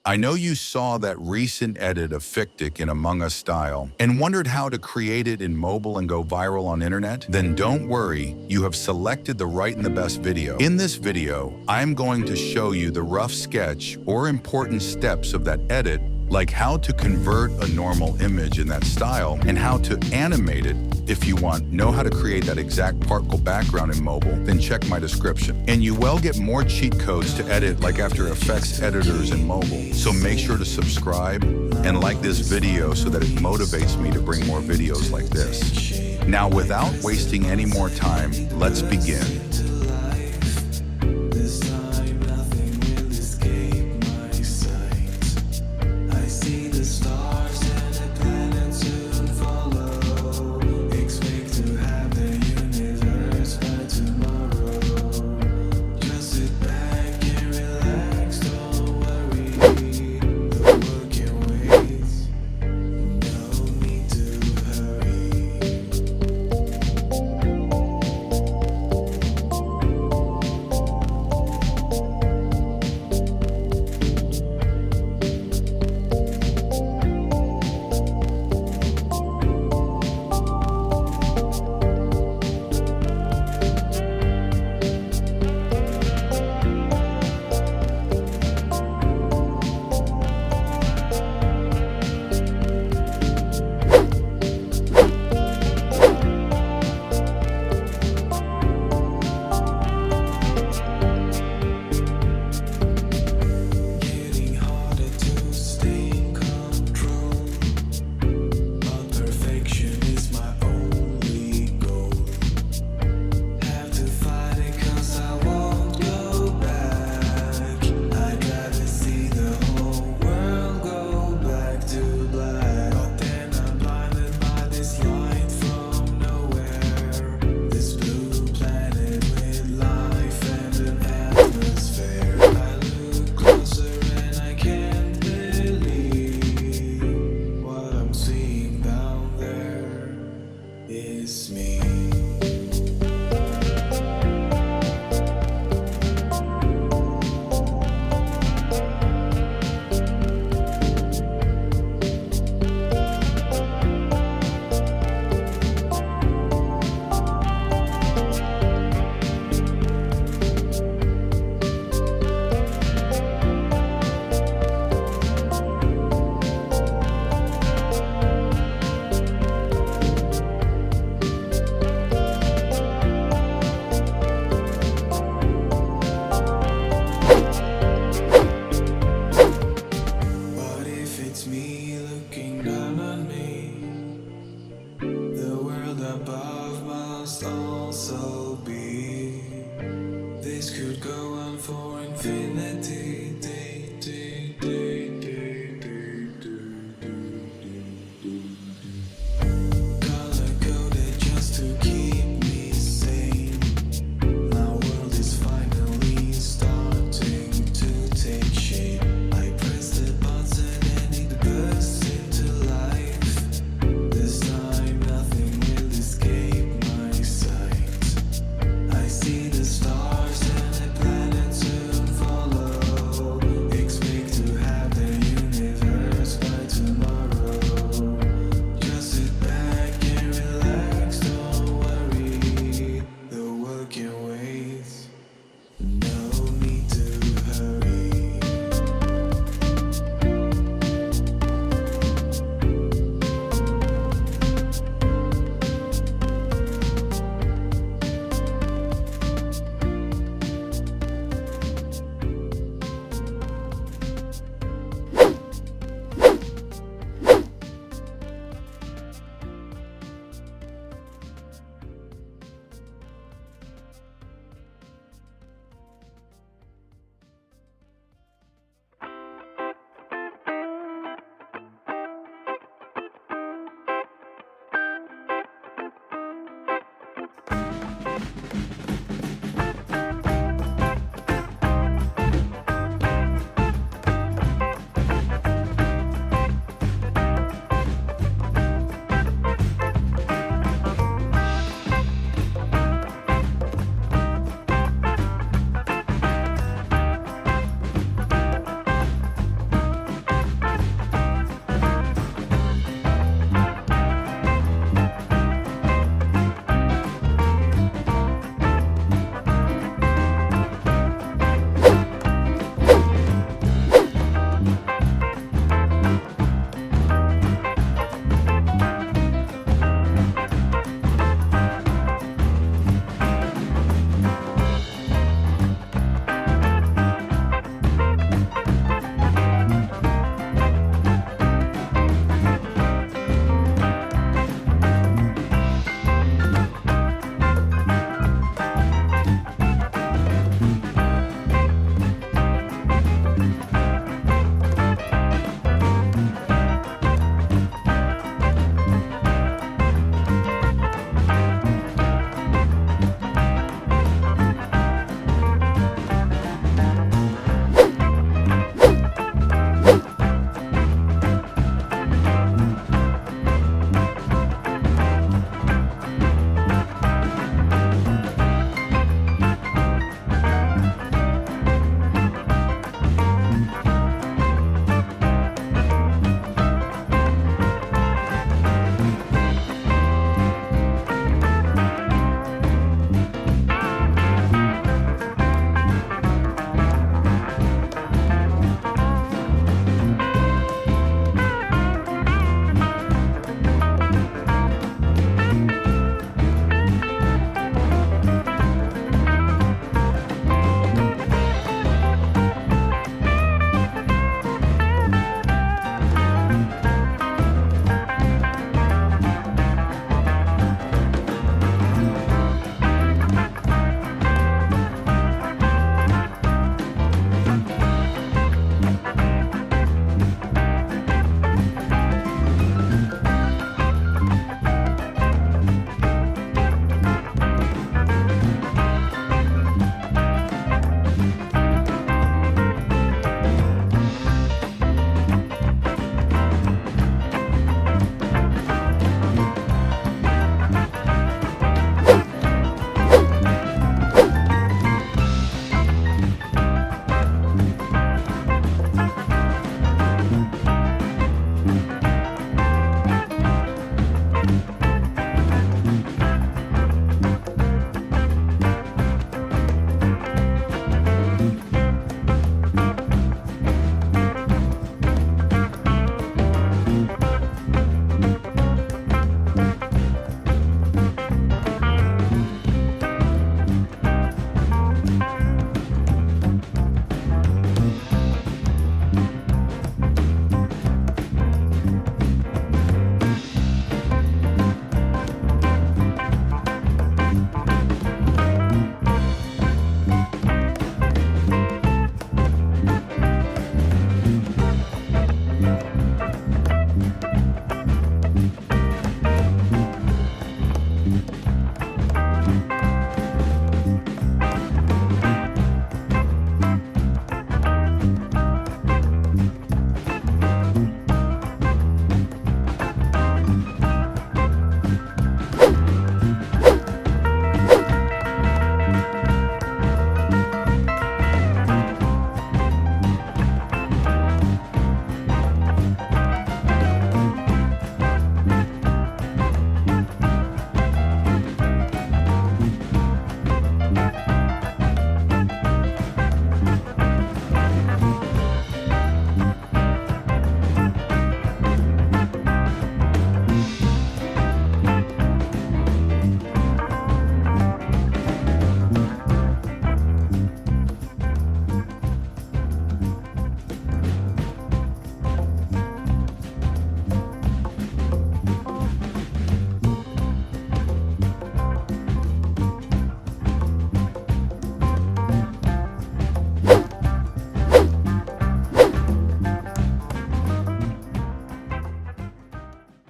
I know you saw that recent edit of Fictic in Among Us style and wondered how to create it in mobile and go viral on internet? Then don't worry, you have selected the right and the best video. In this video, I'm going to show you the rough sketch or important steps of that edit, like how to convert a normal image in that style and how to animate it. If you know how to create that exact particle background in mobile, then check my description. And you will get more cheat codes to edit like After Effects editors in mobile. So make sure to subscribe and like this video so that it motivates me to bring more videos like this. Now, without wasting any more time, let's begin.